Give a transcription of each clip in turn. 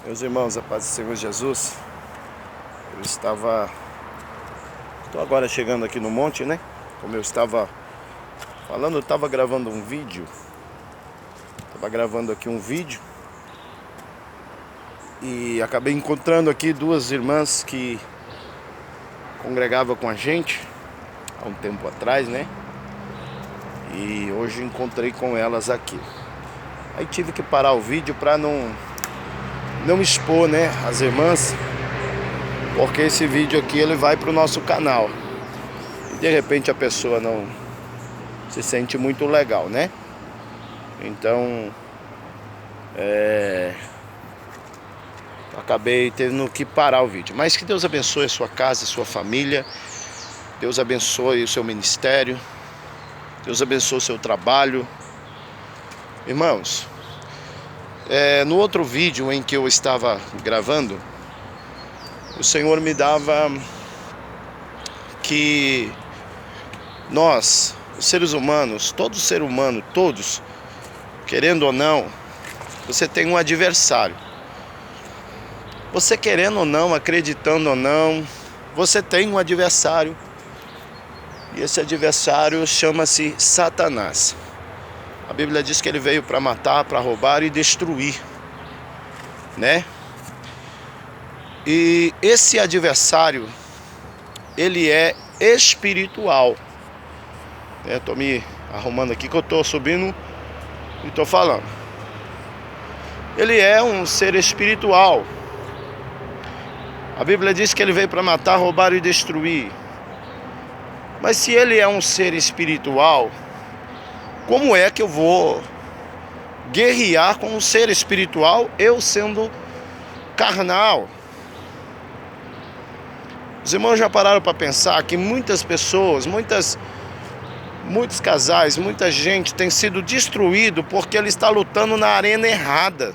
Meus irmãos, a paz do Senhor Jesus. Estou agora chegando aqui no monte, né? Como eu estava falando, eu estava gravando um vídeo. Estava gravando aqui um vídeo e acabei encontrando aqui duas irmãs que congregavam com a gente há um tempo atrás, né? E hoje encontrei com elas aqui. Aí tive que parar o vídeo para não expor, né, as irmãs, porque esse vídeo aqui ele vai para o nosso canal e de repente a pessoa não se sente muito legal, né? Então acabei tendo que parar o vídeo. Mas que Deus abençoe a sua casa, a sua família. Deus abençoe o seu ministério. Deus abençoe o seu trabalho. Irmãos, no outro vídeo em que eu estava gravando, o Senhor me dava que nós, os seres humanos, todo ser humano, todos, querendo ou não, você tem um adversário. Você querendo ou não, acreditando ou não, você tem um adversário. E esse adversário chama-se Satanás. A Bíblia diz que ele veio para matar, para roubar e destruir, né? E esse adversário, ele é espiritual. Estou me arrumando aqui que eu estou subindo e estou falando. Ele é um ser espiritual. A Bíblia diz que ele veio para matar, roubar e destruir. Mas se ele é um ser espiritual, como é que eu vou guerrear com um ser espiritual, eu sendo carnal? Os irmãos já pararam para pensar que muitas pessoas, muitos casais, muita gente tem sido destruído porque ele está lutando na arena errada.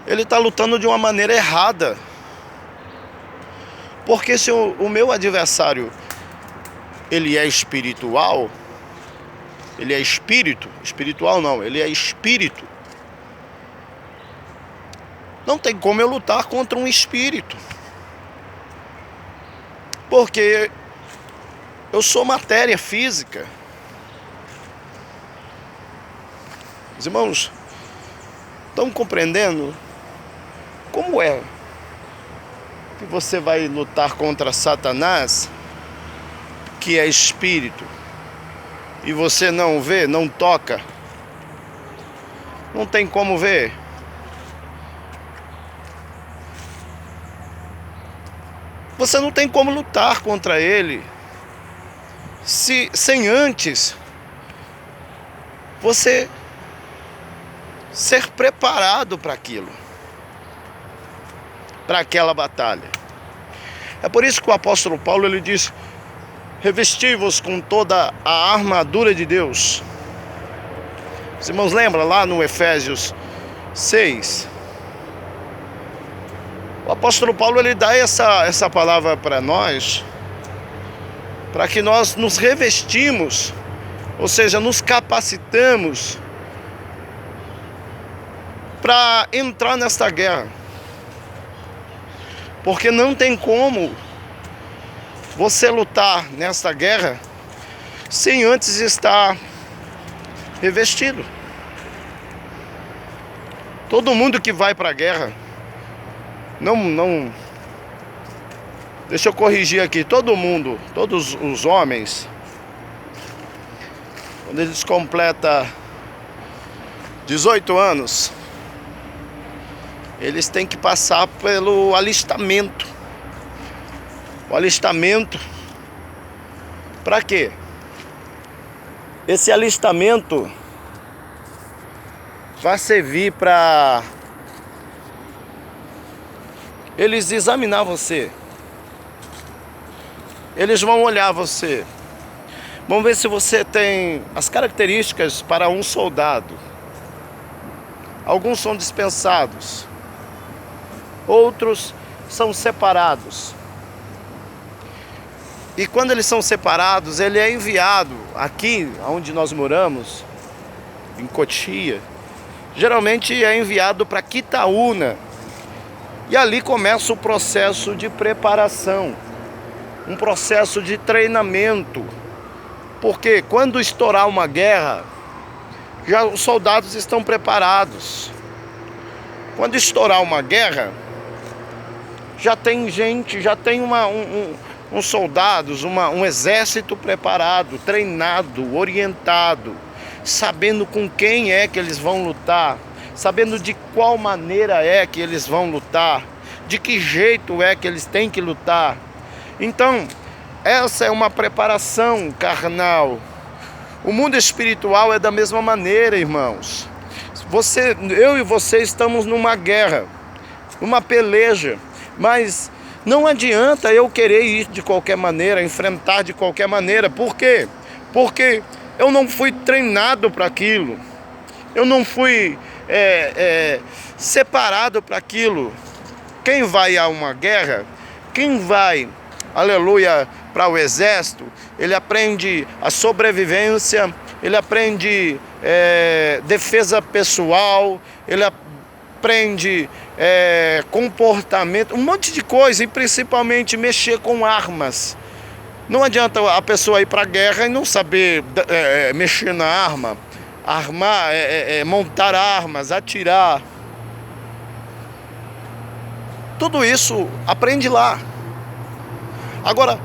Ele está lutando de uma maneira errada. Porque se o meu adversário, ele é espiritual, ele é espírito, espiritual não, ele é espírito. Não tem como eu lutar contra um espírito. Porque eu sou matéria física. Os irmãos estão compreendendo como é que você vai lutar contra Satanás, que é espírito, e você não vê, não toca? Não tem como ver. Você não tem como lutar contra ele sem antes você ser preparado para aquilo, para aquela batalha. É por isso que o apóstolo Paulo ele diz: revesti-vos com toda a armadura de Deus. Os irmãos lembram lá no Efésios 6? O apóstolo Paulo ele dá essa palavra para nós, para que nós nos revestimos, ou seja, nos capacitamos para entrar nesta guerra. Porque não tem como você lutar nesta guerra sem antes estar revestido. Todo mundo que vai para a guerra, deixa eu corrigir aqui, todos os homens, quando eles completam 18 anos, eles têm que passar pelo alistamento. O alistamento, para quê? Esse alistamento vai servir para eles examinar você. Eles vão olhar você. Vão ver se você tem as características para um soldado. Alguns são dispensados, outros são separados. E quando eles são separados, ele é enviado aqui onde nós moramos, em Cotia. geralmente é enviado para Quitaúna. E ali começa o processo de preparação, um processo de treinamento. Porque quando estourar uma guerra, já os soldados estão preparados. Quando estourar uma guerra, já tem gente, já tem uns soldados, um exército preparado, treinado, orientado, sabendo com quem é que eles vão lutar, sabendo de qual maneira é que eles vão lutar, de que jeito é que eles têm que lutar. Então, essa é uma preparação carnal. O mundo espiritual é da mesma maneira, irmãos. Eu e você estamos numa guerra, numa peleja, mas não adianta eu querer ir de qualquer maneira, enfrentar de qualquer maneira. Por quê? Porque eu não fui treinado para aquilo. Eu não fui separado para aquilo. Quem vai a uma guerra, quem vai, aleluia, para o exército, ele aprende a sobrevivência, ele aprende defesa pessoal, ele aprende comportamento, um monte de coisa, e principalmente mexer com armas. Não adianta a pessoa ir para a guerra e não saber mexer na arma, armar, montar armas, atirar. Tudo isso aprende lá. Agora,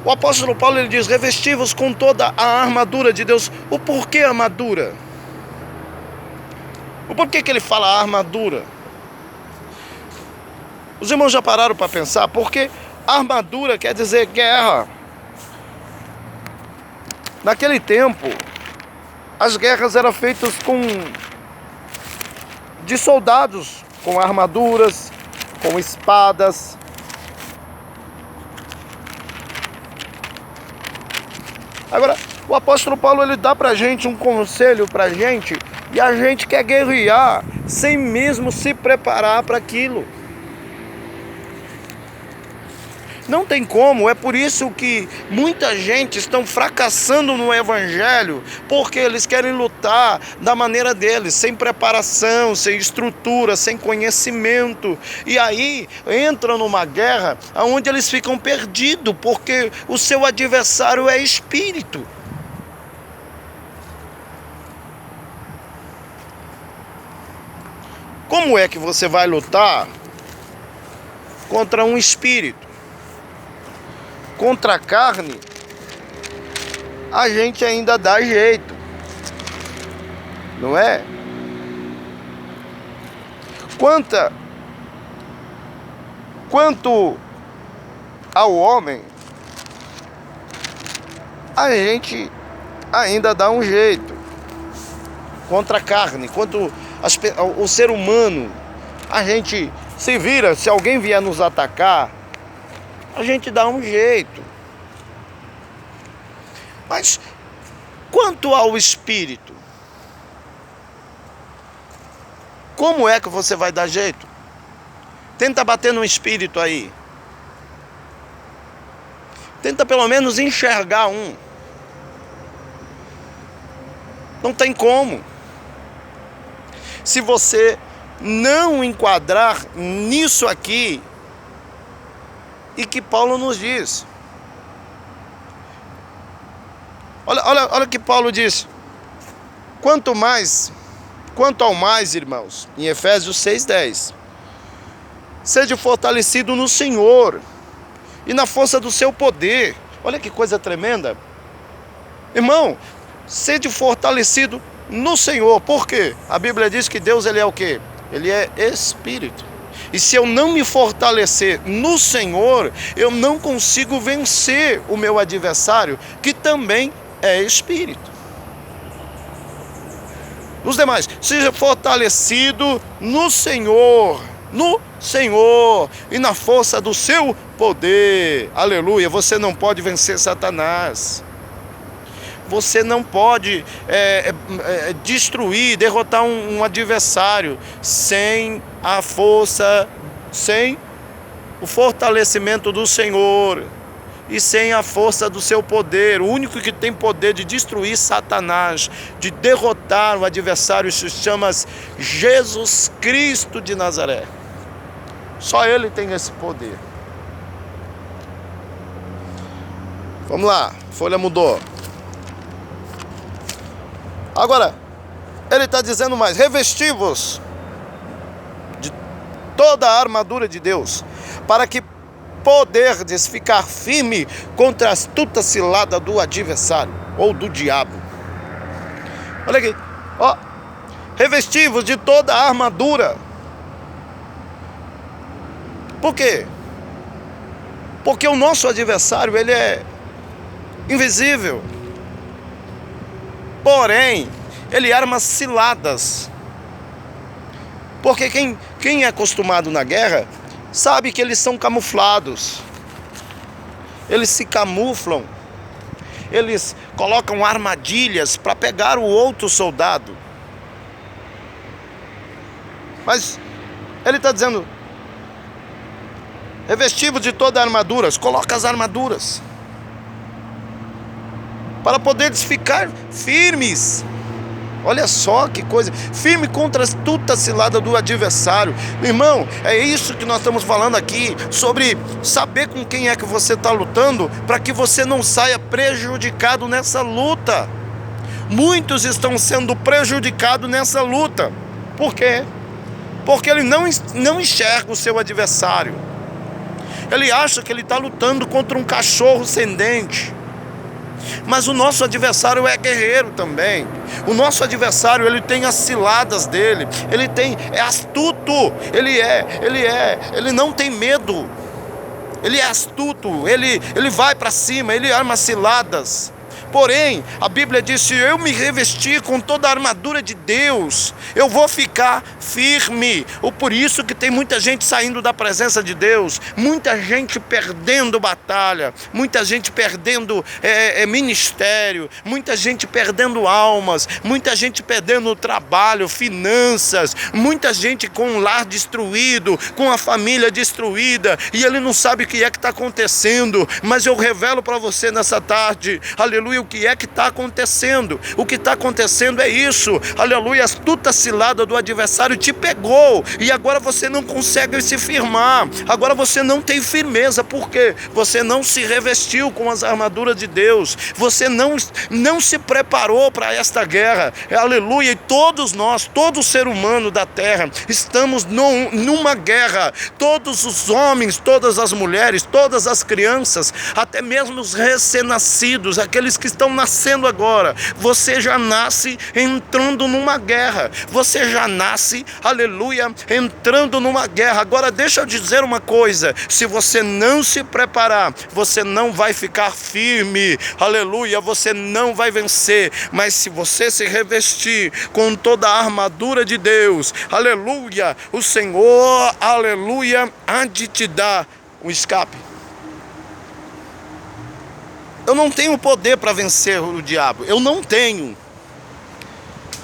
o apóstolo Paulo ele diz: revesti-vos com toda a armadura de Deus. O porquê armadura? O porquê que ele fala armadura? Os irmãos já pararam para pensar? Porque armadura quer dizer guerra. Naquele tempo, as guerras eram feitas de soldados, com armaduras, com espadas. Agora, o apóstolo Paulo ele dá pra gente um conselho pra gente, e a gente quer guerrear sem mesmo se preparar para aquilo. Não tem como, é por isso que muita gente estão fracassando no evangelho, porque eles querem lutar da maneira deles, sem preparação, sem estrutura, sem conhecimento. E aí entram numa guerra onde eles ficam perdidos, porque o seu adversário é espírito. Como é que você vai lutar contra um espírito? Contra a carne, a gente ainda dá jeito, não é? Quanto ao homem, a gente ainda dá um jeito. Contra a carne, quanto o ser humano, a gente se vira. Se alguém vier nos atacar, a gente dá um jeito. Mas quanto ao espírito, como é que você vai dar jeito? Tenta bater no espírito aí. Tenta pelo menos enxergar um. Não tem como. Se você não enquadrar nisso aqui, e que Paulo nos diz. Olha o que Paulo diz. Quanto ao mais, irmãos, em Efésios 6:10. Sede fortalecido no Senhor e na força do seu poder. Olha que coisa tremenda. Irmão, sede fortalecido no Senhor. Por quê? A Bíblia diz que Deus ele é o quê? Ele é Espírito. E se eu não me fortalecer no Senhor, eu não consigo vencer o meu adversário, que também é espírito. Os demais, seja fortalecido no Senhor e na força do seu poder. Aleluia, você não pode vencer Satanás. Você não pode destruir, derrotar um adversário sem a força, sem o fortalecimento do Senhor. e sem a força do seu poder. O único que tem poder de destruir Satanás, de derrotar o adversário, se chama Jesus Cristo de Nazaré. Só Ele tem esse poder. Vamos lá, a folha mudou. Agora, ele está dizendo mais: revesti-vos de toda a armadura de Deus, para que poderdes ficar firme contra a astuta cilada do adversário, ou do diabo. Olha aqui, ó. Revesti-vos de toda a armadura. Por quê? Porque o nosso adversário, ele é invisível. Porém, ele arma ciladas. Porque quem é acostumado na guerra sabe que eles são camuflados. Eles se camuflam. Eles colocam armadilhas para pegar o outro soldado. Mas ele está dizendo: revesti-vos de toda a armadura. Coloca as armaduras para poderes ficar firmes. Olha só que coisa, firme contra a astuta cilada do adversário. Irmão, é isso que nós estamos falando aqui, sobre saber com quem é que você está lutando, para que você não saia prejudicado nessa luta. Muitos estão sendo prejudicados nessa luta. Por quê? Porque ele não enxerga o seu adversário. Ele acha que ele está lutando contra um cachorro sem dente. Mas o nosso adversário é guerreiro também. O nosso adversário, ele tem as ciladas dele. Ele é astuto. Ele não tem medo. Ele é astuto. Ele vai para cima. Ele arma ciladas. Porém, a Bíblia diz: se eu me revestir com toda a armadura de Deus, eu vou ficar firme. Ou por isso que tem muita gente saindo da presença de Deus, muita gente perdendo batalha, muita gente perdendo ministério, muita gente perdendo almas, muita gente perdendo trabalho, finanças, muita gente com o lar destruído, com a família destruída, e ele não sabe o que é que está acontecendo. Mas eu revelo para você nessa tarde, aleluia, o que é que está acontecendo. O que está acontecendo é isso, aleluia. A astuta cilada do adversário te pegou, e agora você não consegue se firmar, agora você não tem firmeza, porque você não se revestiu com as armaduras de Deus, você não se preparou para esta guerra, aleluia. E todos nós, todo ser humano da terra, estamos numa guerra. Todos os homens, todas as mulheres, todas as crianças, até mesmo os recém-nascidos, aqueles que estão nascendo agora, você já nasce entrando numa guerra, você já nasce, aleluia, entrando numa guerra. Agora deixa eu dizer uma coisa: se você não se preparar, você não vai ficar firme, aleluia, você não vai vencer. Mas se você se revestir com toda a armadura de Deus, aleluia, o Senhor, aleluia, há de te dar um escape. Eu não tenho poder para vencer o diabo, eu não tenho.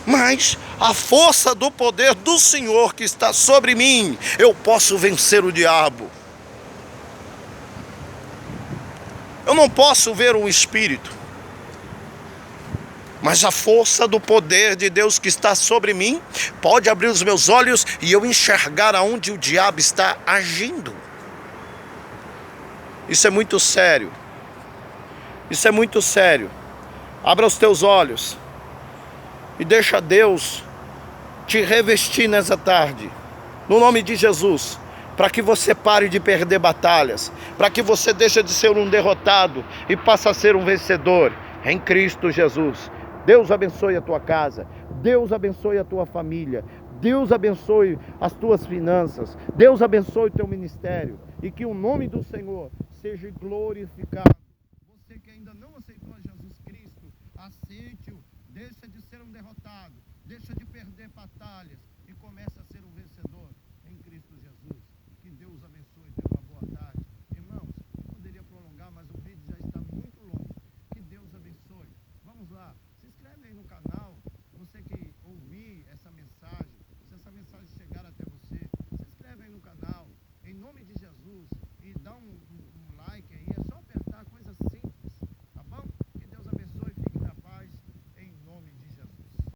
Mas a força do poder do Senhor que está sobre mim, eu posso vencer o diabo. Eu não posso ver o espírito, mas a força do poder de Deus que está sobre mim pode abrir os meus olhos e eu enxergar aonde o diabo está agindo. Isso é muito sério. Isso é muito sério. Abra os teus olhos e deixa Deus te revestir nessa tarde, no nome de Jesus, para que você pare de perder batalhas, para que você deixe de ser um derrotado e passe a ser um vencedor em Cristo Jesus. Deus abençoe a tua casa, Deus abençoe a tua família, Deus abençoe as tuas finanças, Deus abençoe o teu ministério, e que o nome do Senhor seja glorificado. Você que ainda não aceitou a Jesus Cristo, aceite-o, deixa de ser um derrotado, deixa de perder batalhas e começa a ser um vencedor em Cristo Jesus. Que Deus abençoe.